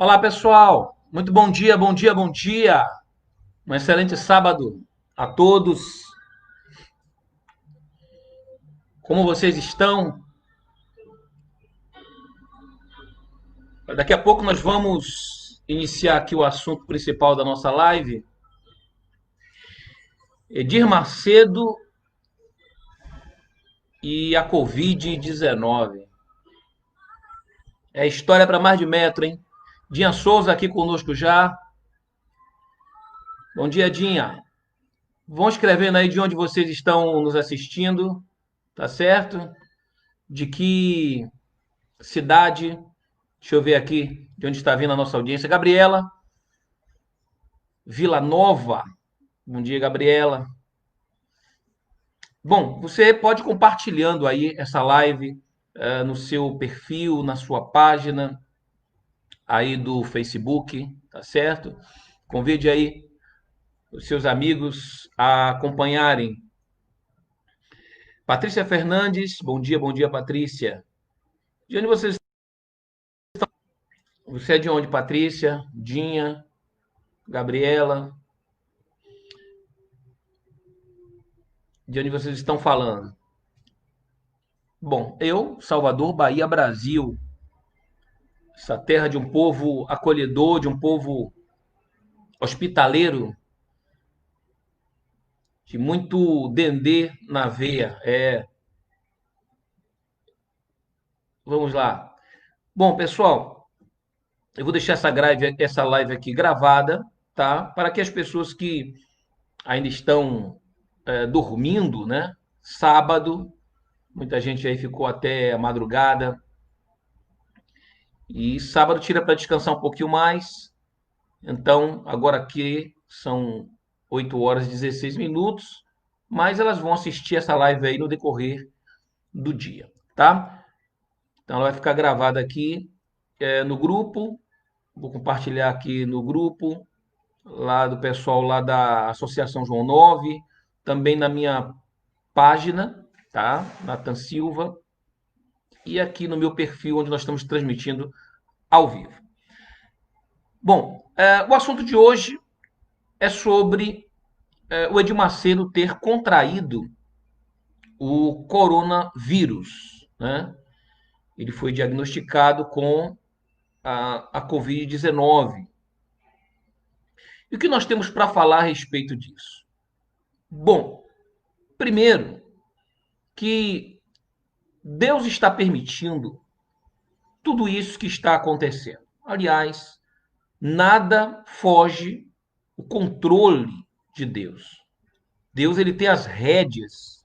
Olá, pessoal. Muito bom dia, bom dia, bom dia. Um excelente sábado a todos. Como vocês estão? Daqui a pouco nós vamos iniciar aqui o assunto principal da nossa live. Edir Macedo e a Covid-19. É história para mais de metro, hein? Dinha Souza aqui conosco já. Bom dia, Dinha. Vão escrevendo aí de onde vocês estão nos assistindo, tá certo? De que cidade. Deixa eu ver aqui de onde está vindo a nossa audiência. Gabriela, Vila Nova. Bom dia, Gabriela. Bom, você pode ir compartilhando aí essa live no seu perfil, na sua página aí do Facebook, tá certo? Convide aí os seus amigos a acompanharem. Patrícia Fernandes, bom dia, Patrícia. De onde vocês estão? Você é de onde, Patrícia? Dinha, Gabriela? De onde vocês estão falando? Bom, eu, Salvador, Bahia, Brasil, essa terra de um povo acolhedor, de um povo hospitaleiro, de muito dendê na veia. Vamos lá. Bom, pessoal, eu vou deixar essa live aqui gravada, tá? Para que as pessoas que ainda estão dormindo, né? Sábado, muita gente aí ficou até a madrugada. E sábado tira para descansar um pouquinho mais. Então, agora aqui são 8 horas e 16 minutos, mas elas vão assistir essa live aí no decorrer do dia, tá? Então, ela vai ficar gravada aqui no grupo, vou compartilhar aqui no grupo, lá do pessoal lá da Associação João 9, também na minha página, tá? Nathan Silva, e aqui no meu perfil, onde nós estamos transmitindo ao vivo. Bom, o assunto de hoje é sobre o Edir Macedo ter contraído o coronavírus, né? Ele foi diagnosticado com a Covid-19. E o que nós temos para falar a respeito disso? Bom, primeiro, que Deus está permitindo tudo isso que está acontecendo. Aliás, nada foge o controle de Deus. Deus ele tem as rédeas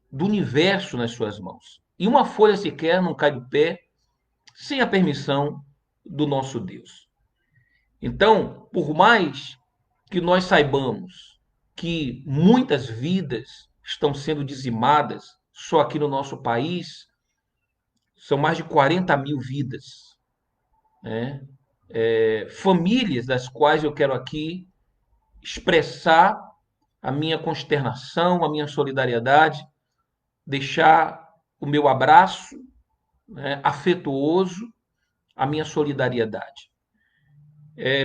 do universo nas suas mãos. E uma folha sequer não cai do pé sem a permissão do nosso Deus. Então, por mais que nós saibamos que muitas vidas estão sendo dizimadas só aqui no nosso país, são mais de 40 mil vidas, né? Famílias das quais eu quero aqui expressar a minha consternação, a minha solidariedade, deixar o meu abraço, né, afetuoso, a minha solidariedade.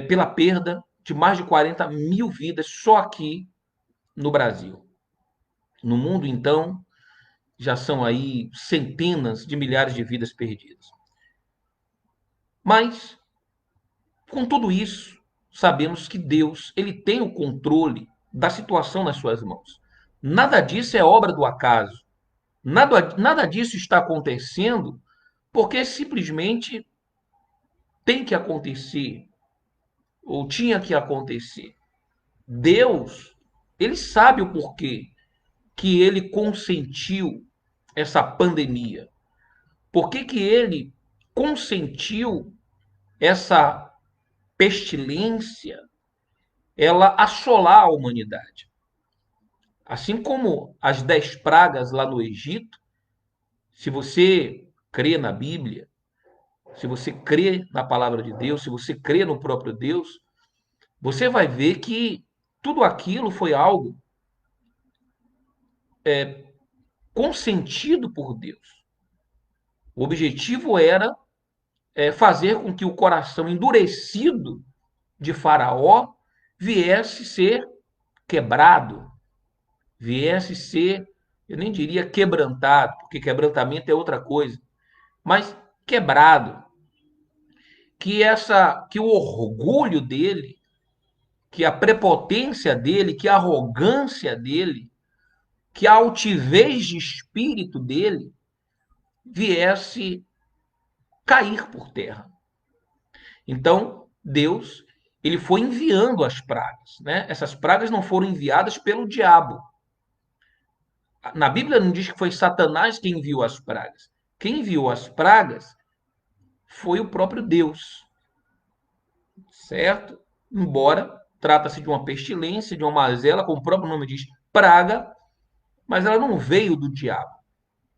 Pela perda de mais de 40 mil vidas só aqui no Brasil. No mundo, então, já são aí centenas de milhares de vidas perdidas. Mas, com tudo isso, sabemos que Deus ele tem o controle da situação nas suas mãos. Nada disso é obra do acaso. Nada disso está acontecendo porque simplesmente tem que acontecer ou tinha que acontecer. Deus, ele sabe o porquê que ele consentiu essa pandemia. Por que que ele consentiu essa pestilência ela assolar a humanidade? Assim como as 10 pragas lá no Egito, se você crê na Bíblia, se você crê na palavra de Deus, se você crê no próprio Deus, você vai ver que tudo aquilo foi algo consentido por Deus. O objetivo era fazer com que o coração endurecido de Faraó viesse ser quebrado, viesse ser, eu nem diria quebrantado, porque quebrantamento é outra coisa, mas quebrado, que o orgulho dele, que a prepotência dele, que a arrogância dele, que a altivez de espírito dele viesse cair por terra. Então, Deus, ele foi enviando as pragas, né? Essas pragas não foram enviadas pelo diabo. Na Bíblia não diz que foi Satanás quem enviou as pragas. Quem enviou as pragas foi o próprio Deus, certo? Embora trata-se de uma pestilência, de uma mazela, como o próprio nome diz, praga, mas ela não veio do diabo.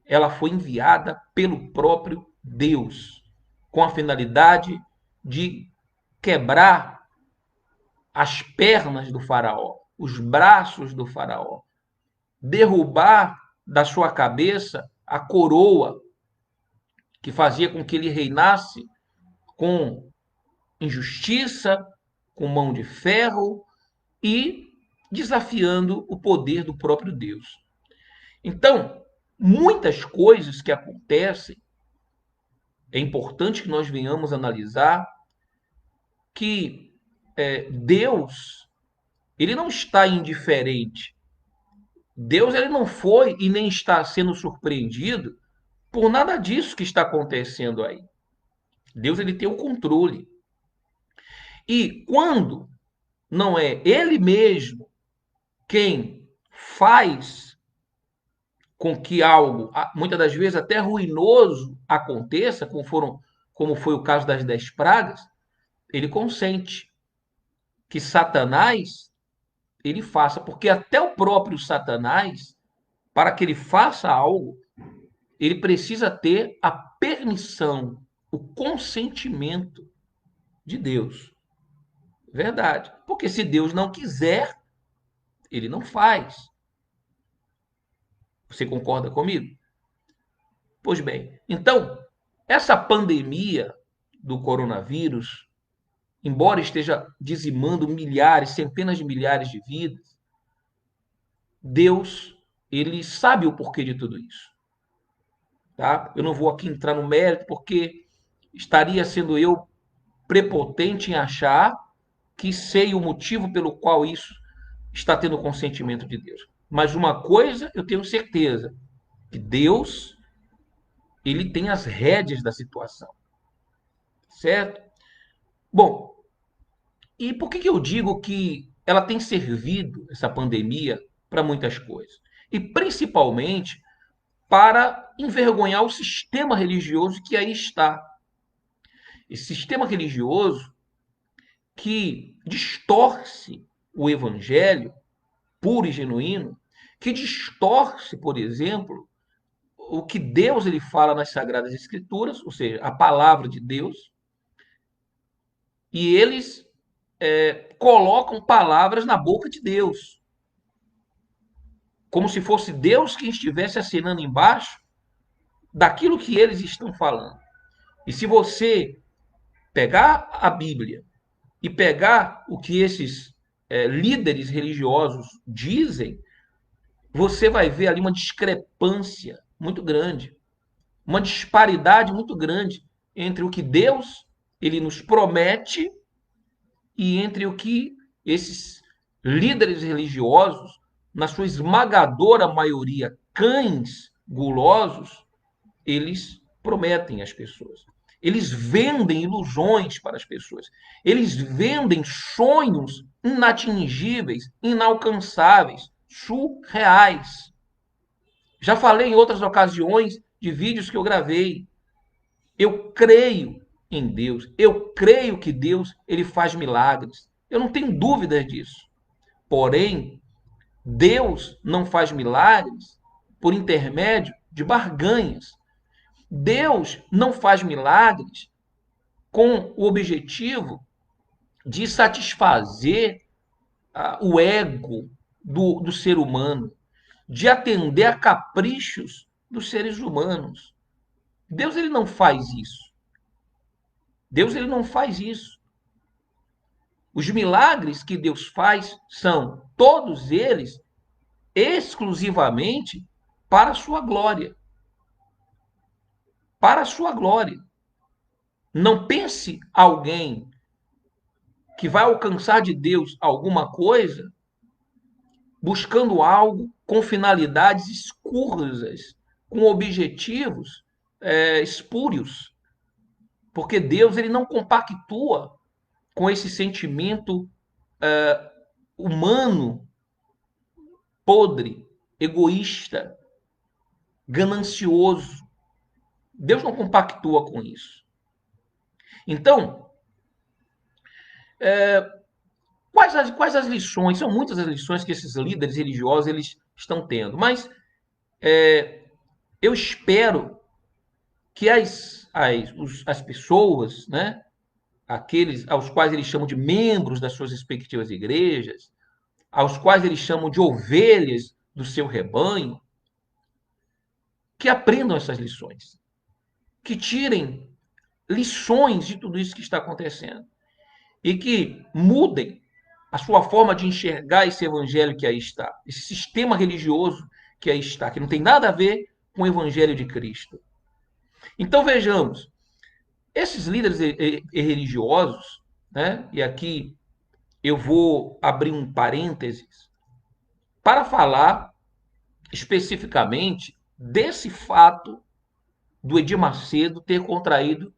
Ela foi enviada pelo próprio Deus, com a finalidade de quebrar as pernas do faraó, os braços do faraó, derrubar da sua cabeça a coroa que fazia com que ele reinasse com injustiça, com mão de ferro e desafiando o poder do próprio Deus. Então, muitas coisas que acontecem, é importante que nós venhamos analisar que Deus, ele não está indiferente. Deus, ele não foi e nem está sendo surpreendido por nada disso que está acontecendo aí. Deus, ele tem o controle. E quando não é ele mesmo quem faz com que algo, muitas das vezes até ruinoso, aconteça, como foi o caso das 10 pragas, ele consente que Satanás ele faça, porque até o próprio Satanás, para que ele faça algo, ele precisa ter a permissão, o consentimento de Deus. Verdade. Porque se Deus não quiser, ele não faz. Você concorda comigo? Pois bem, então, essa pandemia do coronavírus, embora esteja dizimando milhares, centenas de milhares de vidas, Deus, ele sabe o porquê de tudo isso. Tá? Eu não vou aqui entrar no mérito, porque estaria sendo eu prepotente em achar que sei o motivo pelo qual isso está tendo o consentimento de Deus. Mas uma coisa eu tenho certeza, que Deus, ele tem as rédeas da situação, certo? Bom, e por que eu digo que ela tem servido, essa pandemia, para muitas coisas? E principalmente para envergonhar o sistema religioso que aí está. Esse sistema religioso que distorce o evangelho puro e genuíno, que distorce, por exemplo, o que Deus ele fala nas Sagradas Escrituras, ou seja, a palavra de Deus, e eles colocam palavras na boca de Deus, como se fosse Deus quem estivesse assinando embaixo daquilo que eles estão falando. E se você pegar a Bíblia e pegar o que esses líderes religiosos dizem, você vai ver ali uma discrepância muito grande, uma disparidade muito grande entre o que Deus ele nos promete e entre o que esses líderes religiosos, na sua esmagadora maioria cães gulosos, eles prometem às pessoas. Eles vendem ilusões para as pessoas. Eles vendem sonhos inatingíveis, inalcançáveis, surreais. Já falei em outras ocasiões de vídeos que eu gravei. Eu creio em Deus. Eu creio que Deus ele faz milagres. Eu não tenho dúvidas disso. Porém, Deus não faz milagres por intermédio de barganhas. Deus não faz milagres com o objetivo de satisfazer o ego do ser humano, de atender a caprichos dos seres humanos. Deus ele não faz isso. Deus ele não faz isso. Os milagres que Deus faz são todos eles exclusivamente para a sua glória. Para a sua glória. Não pense alguém que vai alcançar de Deus alguma coisa buscando algo com finalidades escusas, com objetivos espúrios. Porque Deus ele não compactua com esse sentimento humano, podre, egoísta, ganancioso. Deus não compactua com isso. Então, quais as lições? São muitas as lições que esses líderes religiosos eles estão tendo, mas eu espero que as pessoas, né, aqueles aos quais eles chamam de membros das suas respectivas igrejas, aos quais eles chamam de ovelhas do seu rebanho, que aprendam essas lições, que tirem lições de tudo isso que está acontecendo e que mudem a sua forma de enxergar esse evangelho que aí está, esse sistema religioso que aí está, que não tem nada a ver com o evangelho de Cristo. Então vejamos, esses líderes religiosos, né, e aqui eu vou abrir um parênteses para falar especificamente desse fato do Edir Macedo ter contraído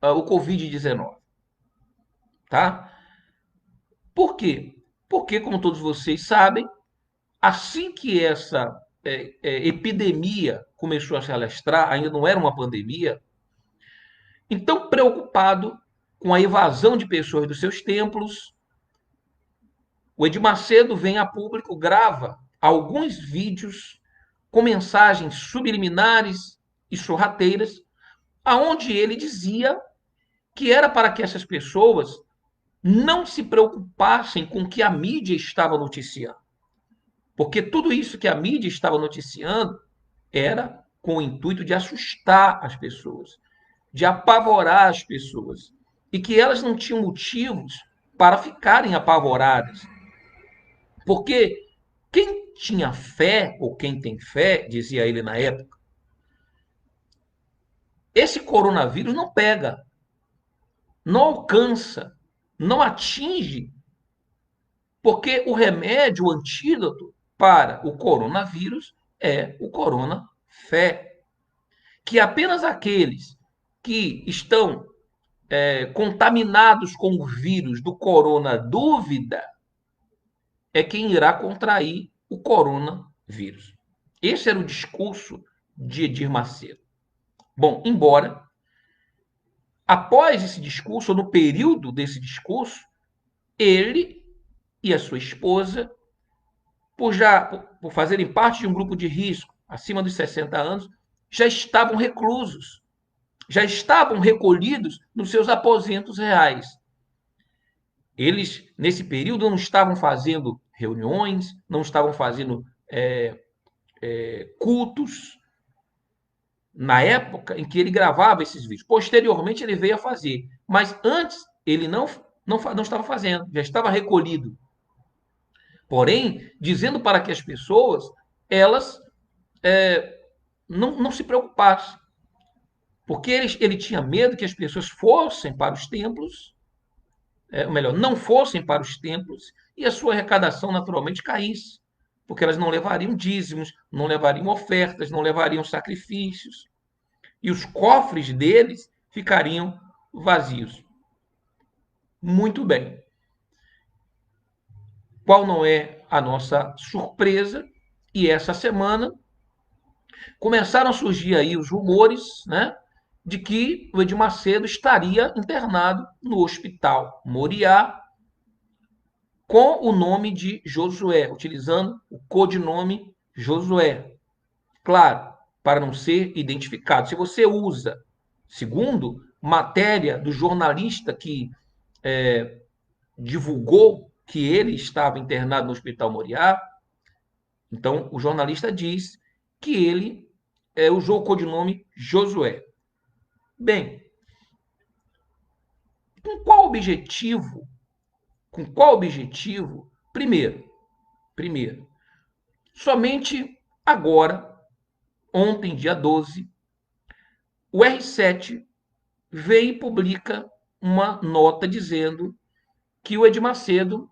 o Covid-19. Tá? Por quê? Porque, como todos vocês sabem, assim que essa epidemia começou a se alastrar, ainda não era uma pandemia, então preocupado com a evasão de pessoas dos seus templos, o Edir Macedo vem a público, grava alguns vídeos com mensagens subliminares e sorrateiras, aonde ele dizia que era para que essas pessoas não se preocupassem com o que a mídia estava noticiando. Porque tudo isso que a mídia estava noticiando era com o intuito de assustar as pessoas, de apavorar as pessoas. E que elas não tinham motivos para ficarem apavoradas. Porque quem tinha fé, ou quem tem fé, dizia ele na época, esse coronavírus não pega, não alcança, não atinge, porque o remédio, o antídoto para o coronavírus é o corona fé. Que apenas aqueles que estão contaminados com o vírus do corona dúvida é quem irá contrair o coronavírus. Esse era o discurso de Edir Macedo. Bom, embora após esse discurso, ou no período desse discurso, ele e a sua esposa, por fazerem parte de um grupo de risco acima dos 60 anos, já estavam reclusos, já estavam recolhidos nos seus aposentos reais. Eles, nesse período, não estavam fazendo reuniões, não estavam fazendo cultos, na época em que ele gravava esses vídeos. Posteriormente, ele veio a fazer, mas antes ele não estava fazendo, já estava recolhido. Porém, dizendo para que as pessoas elas não se preocupassem, porque ele tinha medo que as pessoas fossem para os templos, ou melhor, não fossem para os templos e a sua arrecadação naturalmente caísse, porque elas não levariam dízimos, não levariam ofertas, não levariam sacrifícios, e os cofres deles ficariam vazios. Muito bem. Qual não é a nossa surpresa? E essa semana começaram a surgir aí os rumores, né, de que o Edir Macedo estaria internado no Hospital Moriá com o nome de Josué, utilizando o codinome Josué. Claro, para não ser identificado. Se você usa, segundo matéria do jornalista que divulgou que ele estava internado no Hospital Moriá, então o jornalista diz que ele usou o codinome Josué. Bem, objetivo? Com qual objetivo? Primeiro, somente agora, ontem, dia 12, o R7 vem e publica uma nota dizendo que o Edir Macedo,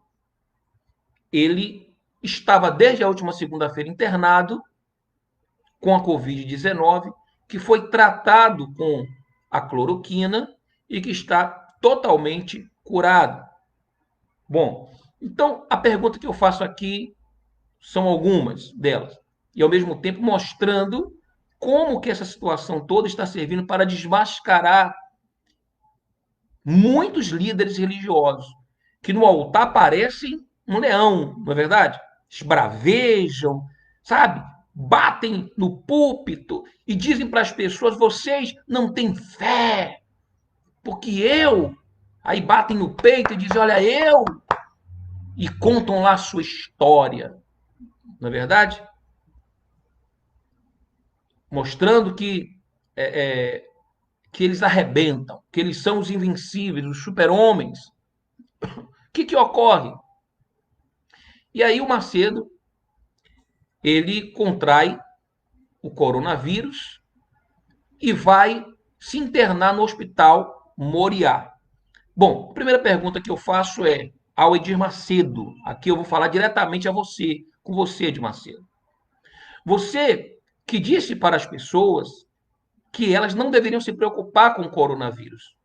ele estava desde a última segunda-feira internado com a Covid-19, que foi tratado com a cloroquina e que está totalmente curado. Bom, então a pergunta que eu faço aqui são algumas delas, e ao mesmo tempo mostrando como que essa situação toda está servindo para desmascarar muitos líderes religiosos que no altar parecem um leão, não é verdade? Esbravejam, sabe? Batem no púlpito e dizem para as pessoas: vocês não têm fé, porque eu. Aí batem no peito e dizem: olha, eu. E contam lá a sua história, não é verdade? Mostrando que eles arrebentam, que eles são os invencíveis, os super-homens. O que ocorre? E aí o Macedo, ele contrai o coronavírus e vai se internar no hospital Moriá. Bom, a primeira pergunta que eu faço é ao Edir Macedo. Aqui eu vou falar diretamente a você, com você, Edir Macedo. Você que disse para as pessoas que elas não deveriam se preocupar com o coronavírus.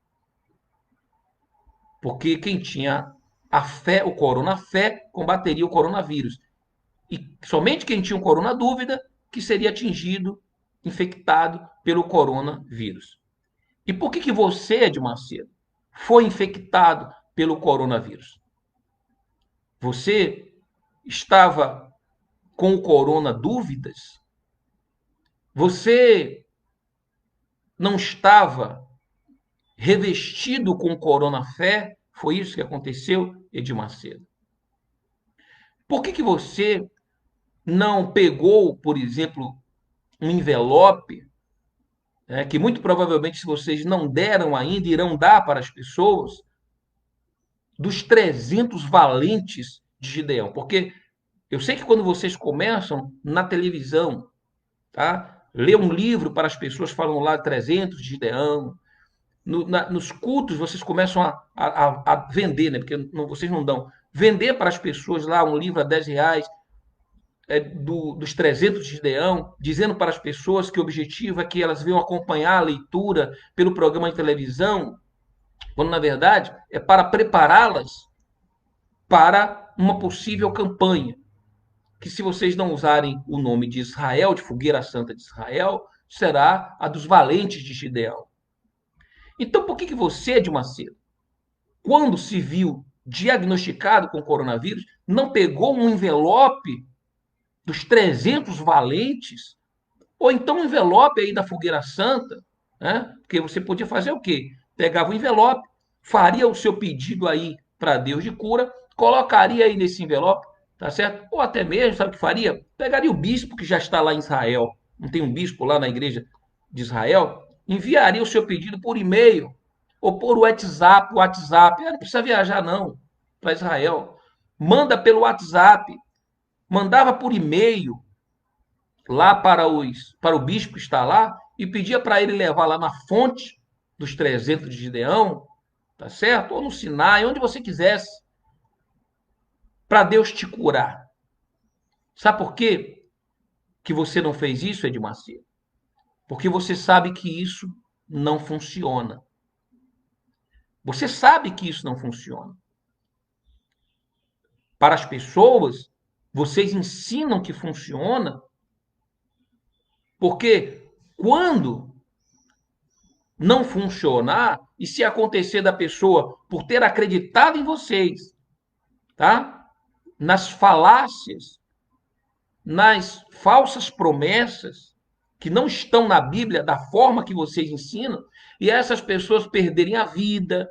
Porque quem tinha a fé, o coronafé, combateria o coronavírus. E somente quem tinha um corona dúvida que seria atingido, infectado pelo coronavírus. E por que você, Edir Macedo, foi infectado pelo coronavírus? Você estava com o corona dúvidas? Você não estava revestido com o corona fé? Foi isso que aconteceu, Edir Macedo. Por que você não pegou, por exemplo, um envelope, que muito provavelmente, se vocês não deram ainda, irão dar para as pessoas, dos 300 valentes de Gideão? Porque eu sei que quando vocês começam na televisão, tá? Lê um livro para as pessoas, falam lá 300 de Gideão. Nos cultos, vocês começam a vender, né? Porque vocês não dão. Vender para as pessoas lá um livro a R$ 10, dos 300 de Gideão, dizendo para as pessoas que o objetivo é que elas venham acompanhar a leitura pelo programa de televisão, quando na verdade é para prepará-las para uma possível campanha. Que se vocês não usarem o nome de Israel, de Fogueira Santa de Israel, será a dos valentes de Gideão. Então, por que você, Edir Macedo, quando se viu diagnosticado com coronavírus, não pegou um envelope dos 300 valentes, ou então um envelope aí da Fogueira Santa, né? Porque você podia fazer o quê? Pegava o envelope, faria o seu pedido aí para Deus de cura, colocaria aí nesse envelope, tá certo? Ou até mesmo, sabe o que faria? Pegaria o bispo que já está lá em Israel, não tem um bispo lá na igreja de Israel, enviaria o seu pedido por e-mail ou por WhatsApp, não precisa viajar não para Israel. Manda pelo WhatsApp, mandava por e-mail lá para o bispo que está lá e pedia para ele levar lá na fonte dos 300 de Gideão, tá certo? Ou no Sinai, onde você quisesse, para Deus te curar. Sabe por quê que você não fez isso, Edir Macedo? Porque você sabe que isso não funciona. Você sabe que isso não funciona. Para as pessoas, vocês ensinam que funciona, porque quando não funcionar, e se acontecer da pessoa por ter acreditado em vocês, tá? Nas falácias, nas falsas promessas que não estão na Bíblia da forma que vocês ensinam, e essas pessoas perderem a vida,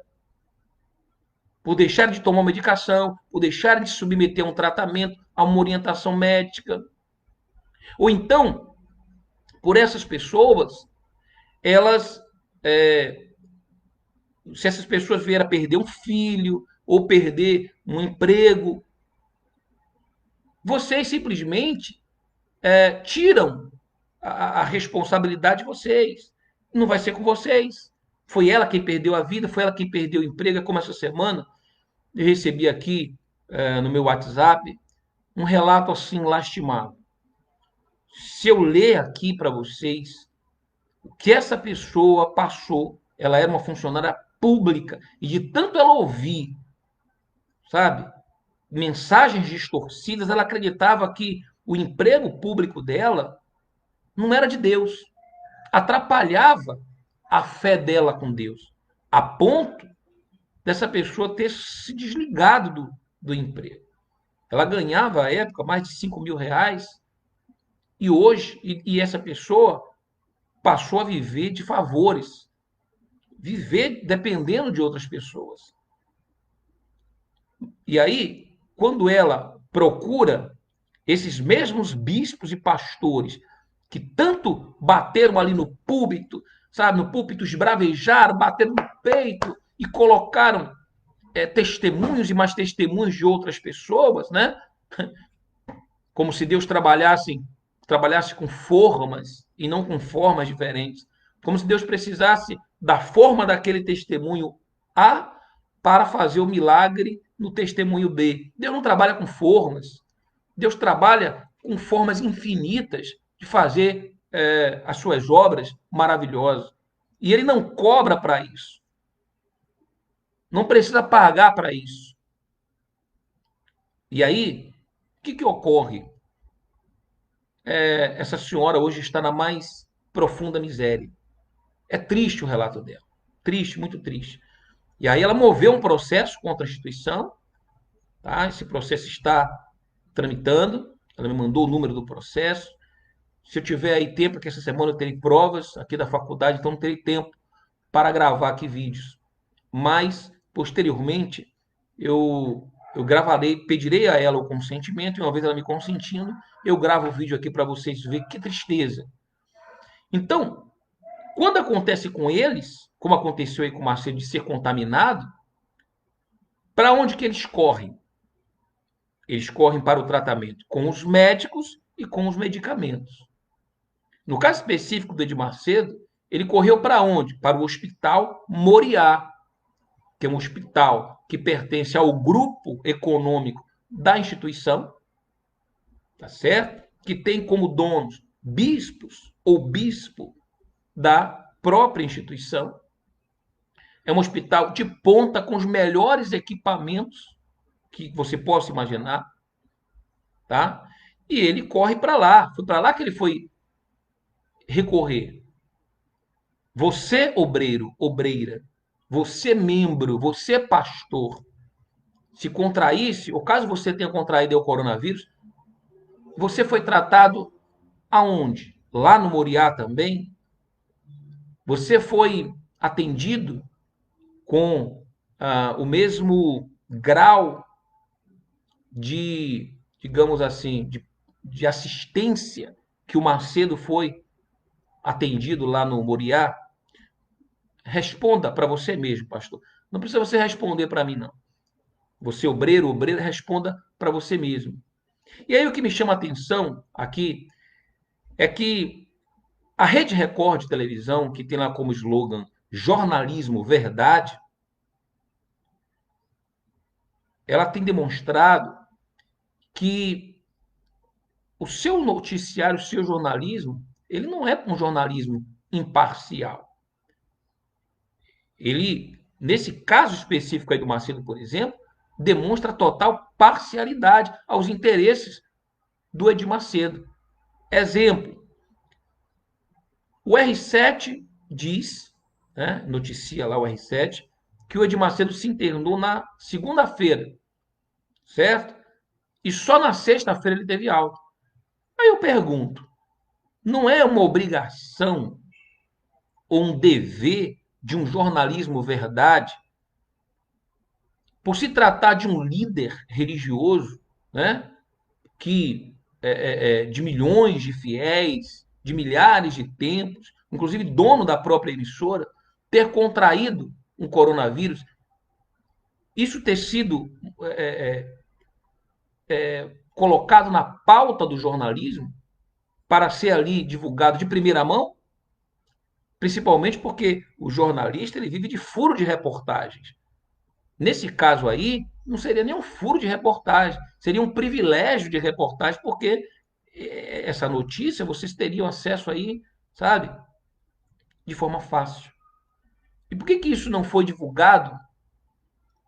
por deixar de tomar uma medicação, por deixar de submeter a um tratamento, a uma orientação médica. Ou então, por essas pessoas, elas se essas pessoas vieram a perder um filho ou perder um emprego, vocês simplesmente tiram a responsabilidade de vocês. Não vai ser com vocês. Foi ela quem perdeu a vida, foi ela quem perdeu o emprego. É como essa semana eu recebi aqui no meu WhatsApp um relato assim lastimável. Se eu ler aqui para vocês o que essa pessoa passou, ela era uma funcionária pública e de tanto ela ouvir, sabe, mensagens distorcidas, ela acreditava que o emprego público dela não era de Deus, atrapalhava a fé dela com Deus, a ponto dessa pessoa ter se desligado do emprego. Ela ganhava à época mais de R$ 5.000 e hoje essa pessoa passou a viver de favores, viver dependendo de outras pessoas. E aí, quando ela procura esses mesmos bispos e pastores que tanto bateram ali no púlpito, sabe, no púlpito esbravejaram, bateram no peito e colocaram testemunhos e mais testemunhos de outras pessoas, né? Como se Deus trabalhasse com formas e não com formas diferentes. Como se Deus precisasse da forma daquele testemunho A para fazer o milagre no testemunho B. Deus não trabalha com formas. Deus trabalha com formas infinitas de fazer as suas obras maravilhosas. E ele não cobra para isso. Não precisa pagar para isso. E aí, o que ocorre? Essa senhora hoje está na mais profunda miséria. É triste o relato dela. Triste, muito triste. E aí ela moveu um processo contra a instituição. Tá? Esse processo está tramitando. Ela me mandou o número do processo. Se eu tiver aí tempo, porque essa semana eu terei provas aqui da faculdade, então não terei tempo para gravar aqui vídeos. Mas, posteriormente, eu gravarei, pedirei a ela o consentimento, e uma vez ela me consentindo, eu gravo o vídeo aqui para vocês verem que tristeza. Então, quando acontece com eles, como aconteceu aí com o Marcelo de ser contaminado, para onde que eles correm? Eles correm para o tratamento com os médicos e com os medicamentos. No caso específico do Edir Macedo, ele correu para onde? Para o Hospital Moriá, que é um hospital que pertence ao grupo econômico da instituição, tá certo? Que tem como donos bispos ou bispo da própria instituição. É um hospital de ponta com os melhores equipamentos que você possa imaginar, tá? E ele corre para lá. Foi para lá que ele foi recorrer. Você, obreiro, obreira, você, membro, você, pastor, se contraísse, ou caso você tenha contraído o coronavírus, você foi tratado aonde? Lá no Moriá também? Você foi atendido com o mesmo grau de, digamos assim, de assistência que o Macedo foi atendido lá no Moriá? Responda para você mesmo, pastor. Não precisa você responder para mim, não. Você, obreiro, obreira, responda para você mesmo. E aí o que me chama a atenção aqui é que a Rede Record de televisão, que tem lá como slogan jornalismo verdade, ela tem demonstrado que o seu noticiário, o seu jornalismo, ele não é um jornalismo imparcial. Ele, nesse caso específico aí do Macedo, por exemplo, demonstra total parcialidade aos interesses do Edir Macedo. Exemplo, o R7 diz, né, noticia lá o R7, que o Edir Macedo se internou na segunda-feira, certo? E só na sexta-feira ele teve alta. Aí eu pergunto, não é uma obrigação ou um dever de um jornalismo verdade, por se tratar de um líder religioso, né, que de milhões de fiéis, de milhares de templos, inclusive dono da própria emissora, ter contraído um coronavírus, isso ter sido é, colocado na pauta do jornalismo para ser ali divulgado de primeira mão, principalmente porque o jornalista ele vive de furo de reportagens. Nesse caso aí, não seria nem um furo de reportagem, seria um privilégio de reportagem, porque essa notícia vocês teriam acesso aí, sabe, de forma fácil. E por que isso não foi divulgado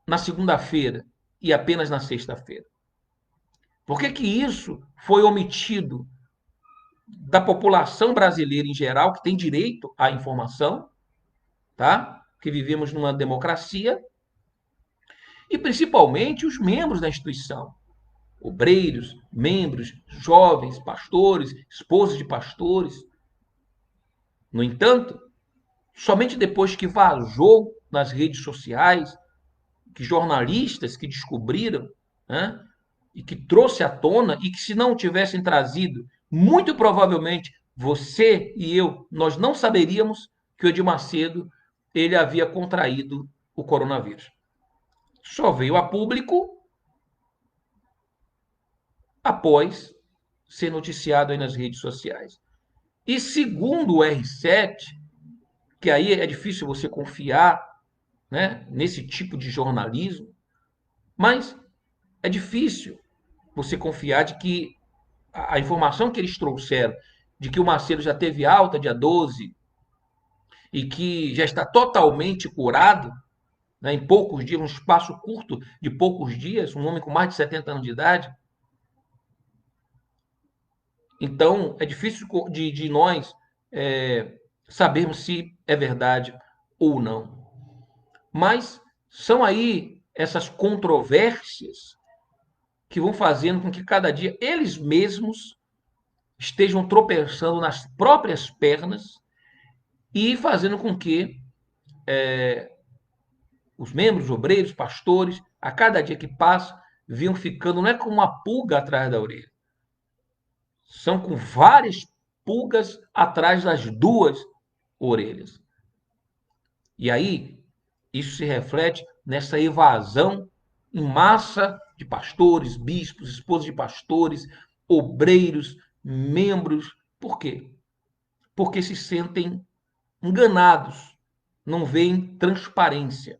na segunda-feira e apenas na sexta-feira? Por que isso foi omitido da população brasileira em geral, que tem direito à informação, tá? Que vivemos numa democracia, e principalmente os membros da instituição, obreiros, membros, jovens, pastores, esposas de pastores. No entanto, somente depois que vazou nas redes sociais, que jornalistas que descobriram, né, e que trouxe à tona, e que se não tivessem trazido, muito provavelmente você e eu, nós não saberíamos que o Edir Macedo ele havia contraído o coronavírus. Só veio a público após ser noticiado aí nas redes sociais. E segundo o R7, que aí é difícil você confiar, né, nesse tipo de jornalismo, mas é difícil você confiar de que a informação que eles trouxeram de que o Macedo já teve alta dia 12 e que já está totalmente curado, né, em poucos dias, um espaço curto de poucos dias, um homem com mais de 70 anos de idade. Então, é difícil de nós sabermos se é verdade ou não. Mas são aí essas controvérsias que vão fazendo com que cada dia eles mesmos estejam tropeçando nas próprias pernas e fazendo com que os membros, obreiros, pastores, a cada dia que passa, vinham ficando, não é com uma pulga atrás da orelha, são com várias pulgas atrás das duas orelhas. E aí, isso se reflete nessa evasão em massa de pastores, bispos, esposas de pastores, obreiros, membros. Por quê? Porque se sentem enganados, não veem transparência.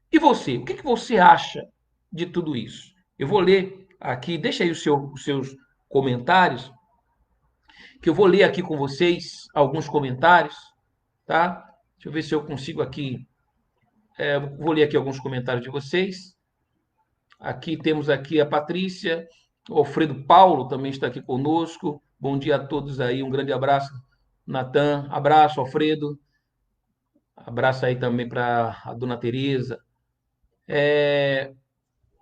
E você, o que você acha de tudo isso? Eu vou ler aqui, deixa aí os seus comentários, que eu vou ler aqui com vocês alguns comentários, tá? Deixa eu ver se eu consigo aqui. Vou ler aqui alguns comentários de vocês. Aqui temos aqui a Patrícia, o Alfredo Paulo também está aqui conosco. Bom dia a todos aí, um grande abraço, Natan. Abraço, Alfredo. Abraço aí também para a dona Tereza.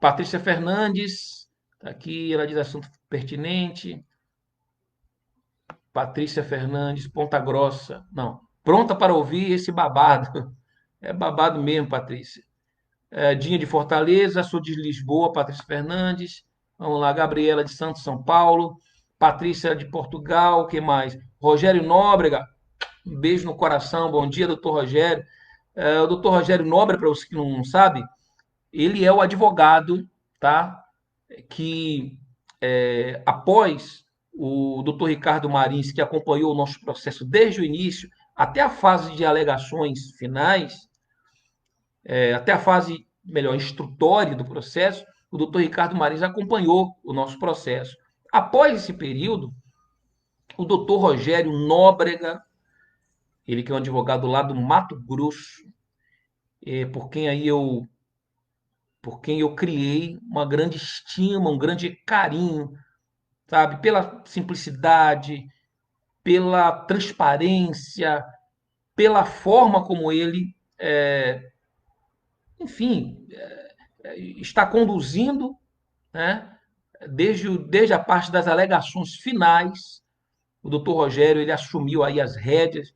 Patrícia Fernandes, tá aqui, ela diz assunto pertinente. Patrícia Fernandes, Ponta Grossa. Não, pronta para ouvir esse babado. É babado mesmo, Patrícia. Dinha de Fortaleza, sou de Lisboa, Patrícia Fernandes. Vamos lá, Gabriela de Santos, São Paulo. Patrícia de Portugal, que mais? Rogério Nóbrega, um beijo no coração, bom dia, doutor Rogério. O doutor Rogério Nóbrega, para você que não sabe, ele é o advogado, tá? Que após o doutor Ricardo Marins, que acompanhou o nosso processo desde o início até a fase de alegações finais, até a fase, melhor, instrutória do processo, o doutor Ricardo Marins acompanhou o nosso processo. Após esse período, o doutor Rogério Nóbrega, ele que é um advogado lá do Mato Grosso, por quem aí por quem eu criei uma grande estima, um grande carinho, sabe? Pela simplicidade, pela transparência, pela forma como ele, enfim, está conduzindo, né? Desde a parte das alegações finais, o doutor Rogério ele assumiu aí as rédeas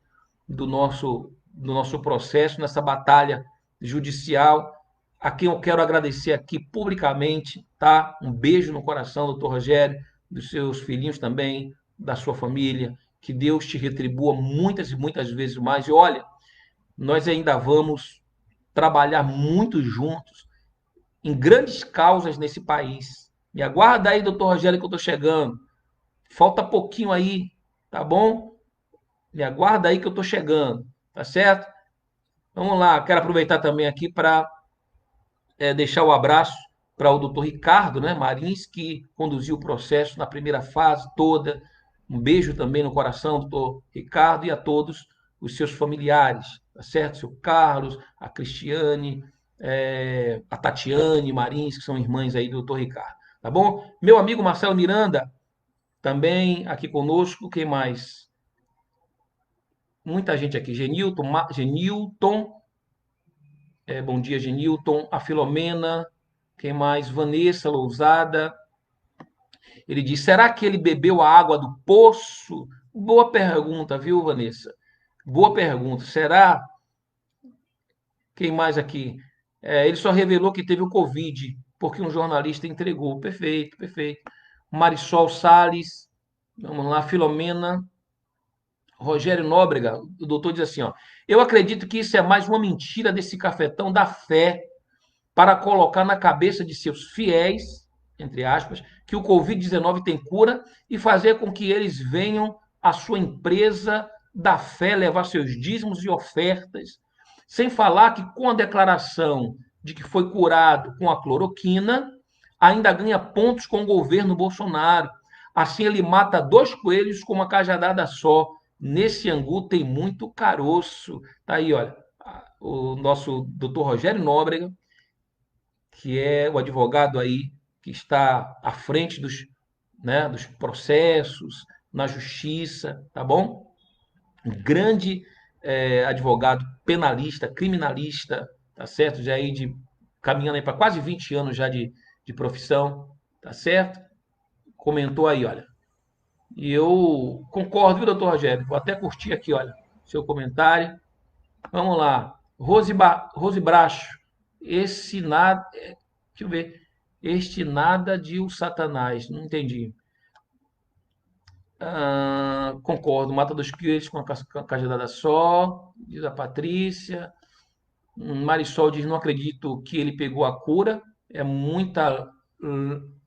do nosso processo nessa batalha judicial, a quem eu quero agradecer aqui publicamente, tá? Um beijo no coração, doutor Rogério, dos seus filhinhos também, da sua família, que Deus te retribua muitas e muitas vezes mais. E olha, nós ainda vamos trabalhar muito juntos em grandes causas nesse país. Me aguarda aí, doutor Rogério, que eu estou chegando. Falta pouquinho aí, tá bom? Me aguarda aí que eu estou chegando, tá certo? Vamos lá, quero aproveitar também aqui para deixar o abraço para o doutor Ricardo, né, Marins, que conduziu o processo na primeira fase toda. Um beijo também no coração, doutor Ricardo, e a todos os seus familiares, tá certo? Seu Carlos, a Cristiane, a Tatiane Marins, que são irmãs aí do doutor Ricardo, tá bom? Meu amigo Marcelo Miranda, também aqui conosco, quem mais? Muita gente aqui, Genilton, bom dia, Genilton, a Filomena, quem mais? Vanessa Lousada. Ele diz: será que ele bebeu a água do poço? Boa pergunta, viu, Vanessa? Boa pergunta. Será? Quem mais aqui? Ele só revelou que teve o Covid, porque um jornalista entregou. Perfeito, perfeito. Marisol Salles, vamos lá, Filomena, Rogério Nóbrega, o doutor diz assim: ó, eu acredito que isso é mais uma mentira desse cafetão da fé para colocar na cabeça de seus fiéis, entre aspas, que o Covid-19 tem cura e fazer com que eles venham à sua empresa da fé levar seus dízimos e ofertas, sem falar que com a declaração de que foi curado com a cloroquina, ainda ganha pontos com o governo Bolsonaro. Assim ele mata dois coelhos com uma cajadada só. Nesse angu tem muito caroço. Tá aí, olha, o nosso doutor Rogério Nóbrega, que é o advogado aí que está à frente dos processos na justiça, tá bom? Um grande advogado penalista, criminalista, tá certo? Já aí caminhando aí para quase 20 anos já de profissão, tá certo? Comentou aí, olha. E eu concordo, viu, doutor Rogério? Vou até curtir aqui, olha, seu comentário. Vamos lá. Rose Bracho. Esse nada. Deixa eu ver. Este nada de o Satanás. Não entendi. Concordo. Mata dos coelhos com a cajadada só. Diz a Patrícia. Marisol diz: não acredito que ele pegou a cura. É muita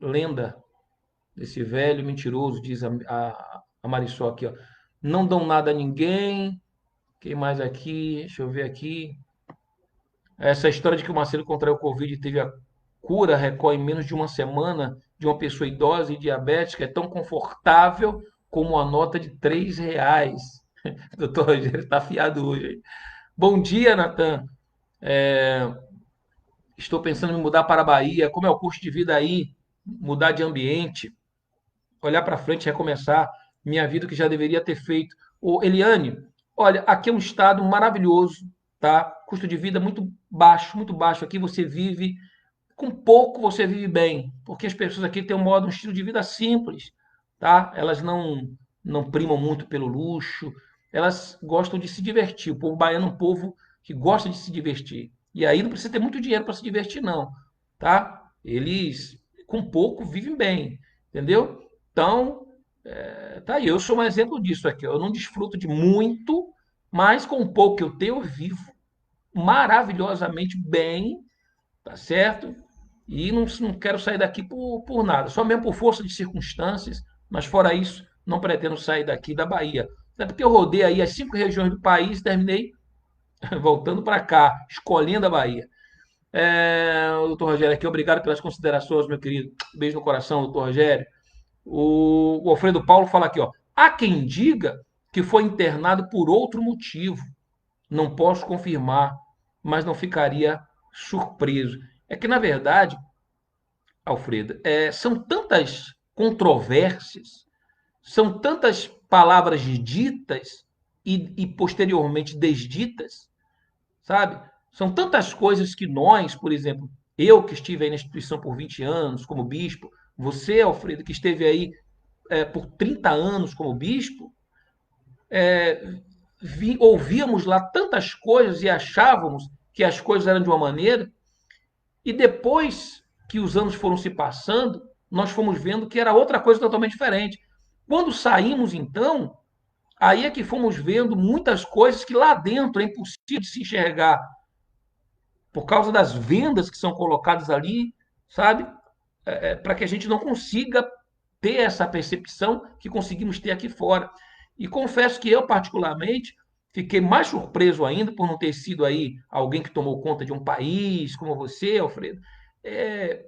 lenda desse velho mentiroso, diz a Marisol aqui, ó. Não dão nada a ninguém. Quem mais aqui? Deixa eu ver aqui. Essa história de que o Marcelo contraiu o Covid e teve a cura, recorre em menos de uma semana de uma pessoa idosa e diabética, é tão confortável como a nota de R$ 3. Doutor Rogério está afiado hoje. Hein? Bom dia, Natan. Estou pensando em mudar para a Bahia. Como é o custo de vida aí? Mudar de ambiente, olhar para frente, recomeçar minha vida que já deveria ter feito. Eliane, olha, aqui é um estado maravilhoso, tá? Custo de vida muito baixo, muito baixo. Aqui você vive com pouco, você vive bem, porque as pessoas aqui têm um estilo de vida simples, tá? Elas não primam muito pelo luxo, elas gostam de se divertir. O povo baiano é um povo que gosta de se divertir. E aí não precisa ter muito dinheiro para se divertir, não, tá? Eles com pouco vivem bem, entendeu? Então, tá aí. Eu sou um exemplo disso aqui. Eu não desfruto de muito, mas com o pouco que eu tenho, eu vivo maravilhosamente bem, tá certo? E não quero sair daqui por nada, só mesmo por força de circunstâncias, mas fora isso, não pretendo sair daqui da Bahia. Até porque eu rodei aí as 5 regiões do país e terminei voltando para cá, escolhendo a Bahia. Doutor Rogério aqui, obrigado pelas considerações, meu querido. Beijo no coração, doutor Rogério. O Alfredo Paulo fala aqui, ó. Há quem diga que foi internado por outro motivo. Não posso confirmar, mas não ficaria surpreso. É que, na verdade, Alfredo, são tantas controvérsias, são tantas palavras ditas e posteriormente desditas, sabe? São tantas coisas que nós, por exemplo, eu que estive aí na instituição por 20 anos como bispo, você, Alfredo, que esteve aí por 30 anos como bispo, ouvíamos lá tantas coisas e achávamos que as coisas eram de uma maneira, e depois que os anos foram se passando, nós fomos vendo que era outra coisa totalmente diferente. Quando saímos, então, aí é que fomos vendo muitas coisas que lá dentro é impossível de se enxergar. por causa das vendas que são colocadas ali, sabe? Para que a gente não consiga ter essa percepção que conseguimos ter aqui fora. E confesso que eu, particularmente, fiquei mais surpreso ainda por não ter sido aí alguém que tomou conta de um país como você, Alfredo. É,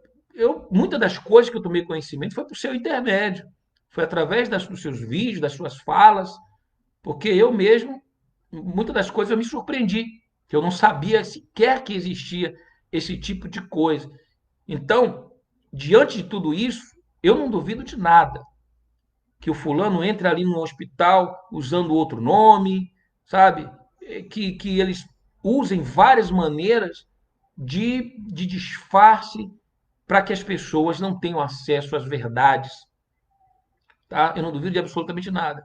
muitas das coisas que eu tomei conhecimento foi por seu intermédio, foi através dos seus vídeos, das suas falas, porque eu mesmo, muitas das coisas eu me surpreendi, que eu não sabia sequer que existia esse tipo de coisa. Então, diante de tudo isso, eu não duvido de nada. Que o fulano entre ali no hospital usando outro nome, sabe? Que eles usem várias maneiras de disfarce para que as pessoas não tenham acesso às verdades. Tá? Eu não duvido de absolutamente nada.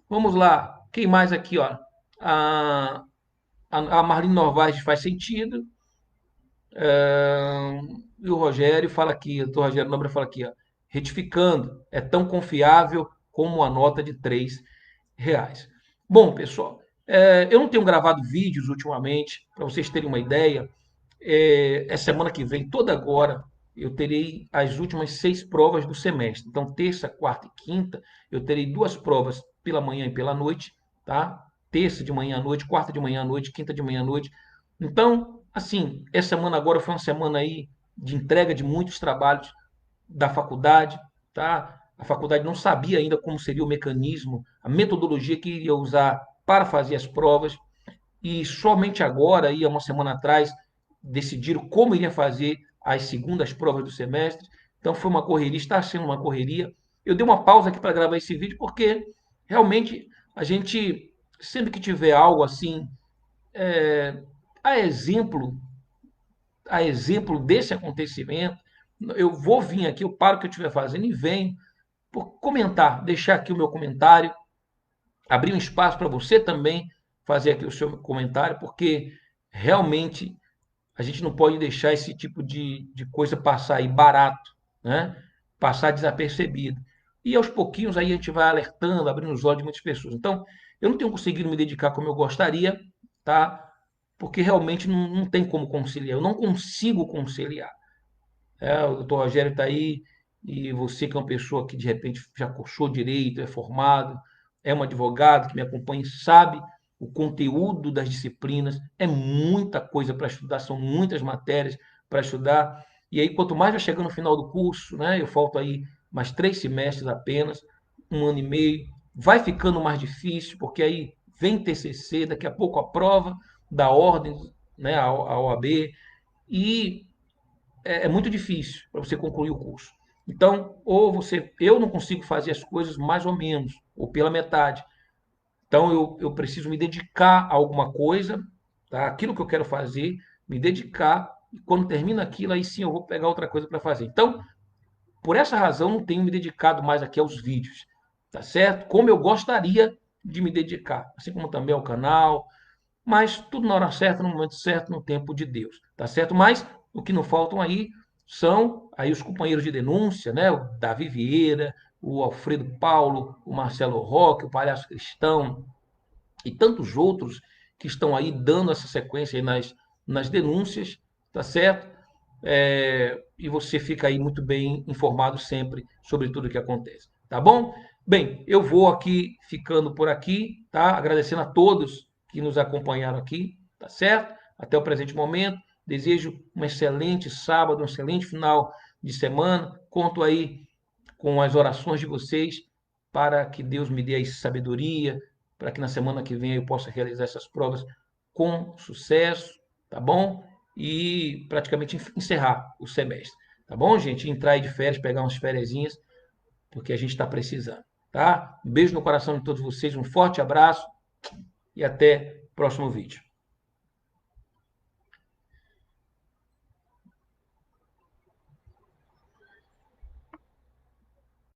Vamos lá. Quem mais aqui? Ó? A, a Marlene Novaes faz sentido. E o Rogério fala aqui, o doutor Rogério Nobre fala aqui, ó, retificando, é tão confiável como a nota de R$ 3. Bom, pessoal, eu não tenho gravado vídeos ultimamente, para vocês terem uma ideia. Essa semana que vem, toda agora, eu terei as últimas 6 provas do semestre. Então, terça, quarta e quinta, eu terei 2 provas pela manhã e pela noite, tá? Terça de manhã à noite, quarta de manhã à noite, quinta de manhã à noite. Então, assim, essa semana agora foi uma semana aí de entrega de muitos trabalhos da faculdade, tá? A faculdade não sabia ainda como seria o mecanismo, a metodologia que iria usar para fazer as provas, e somente agora, aí, há uma semana atrás, decidiram como iria fazer as segundas provas do semestre. Então foi uma correria, está sendo uma correria. Eu dei uma pausa aqui para gravar esse vídeo porque realmente a gente, sempre que tiver algo assim, é, a exemplo a exemplo desse acontecimento, eu vou vir aqui, eu paro o que eu estiver fazendo e venho por comentar, deixar aqui o meu comentário, abrir um espaço para você também fazer aqui o seu comentário, porque realmente a gente não pode deixar esse tipo de coisa passar aí barato, né? Passar desapercebido. E aos pouquinhos aí a gente vai alertando, abrindo os olhos de muitas pessoas. Então, eu não tenho conseguido me dedicar como eu gostaria, tá? Porque realmente não tem como conciliar. Eu não consigo conciliar. O doutor Rogério está aí, e você que é uma pessoa que de repente já cursou direito, é formado, é um advogado que me acompanha, sabe o conteúdo das disciplinas, é muita coisa para estudar, são muitas matérias para estudar. E aí, quanto mais vai chegando no final do curso, né, eu falto aí mais 3 semestres apenas, 1 ano e meio, vai ficando mais difícil, porque aí vem TCC, daqui a pouco a prova da ordem, né, a OAB, e é muito difícil para você concluir o curso. Então, eu não consigo fazer as coisas mais ou menos, ou pela metade. Então, eu preciso me dedicar a alguma coisa, tá? Aquilo que eu quero fazer, me dedicar, e quando termina aquilo, aí sim eu vou pegar outra coisa para fazer. Então, por essa razão, não tenho me dedicado mais aqui aos vídeos, tá certo? Como eu gostaria de me dedicar, assim como também ao canal, mas tudo na hora certa, no momento certo, no tempo de Deus, tá certo? Mas o que não faltam aí são aí os companheiros de denúncia, né? O Davi Vieira, o Alfredo Paulo, o Marcelo Roque, o Palhaço Cristão e tantos outros que estão aí dando essa sequência aí nas denúncias, tá certo? E você fica aí muito bem informado sempre sobre tudo o que acontece, tá bom? Bem, eu vou aqui ficando por aqui, tá? Agradecendo a todos que nos acompanharam aqui, tá certo? Até o presente momento. Desejo um excelente sábado, um excelente final de semana. Conto aí com as orações de vocês para que Deus me dê aí sabedoria, para que na semana que vem eu possa realizar essas provas com sucesso, tá bom? E praticamente encerrar o semestre, tá bom, gente? Entrar aí de férias, pegar umas fériasinhas, porque a gente está precisando, tá? Um beijo no coração de todos vocês, um forte abraço e até o próximo vídeo.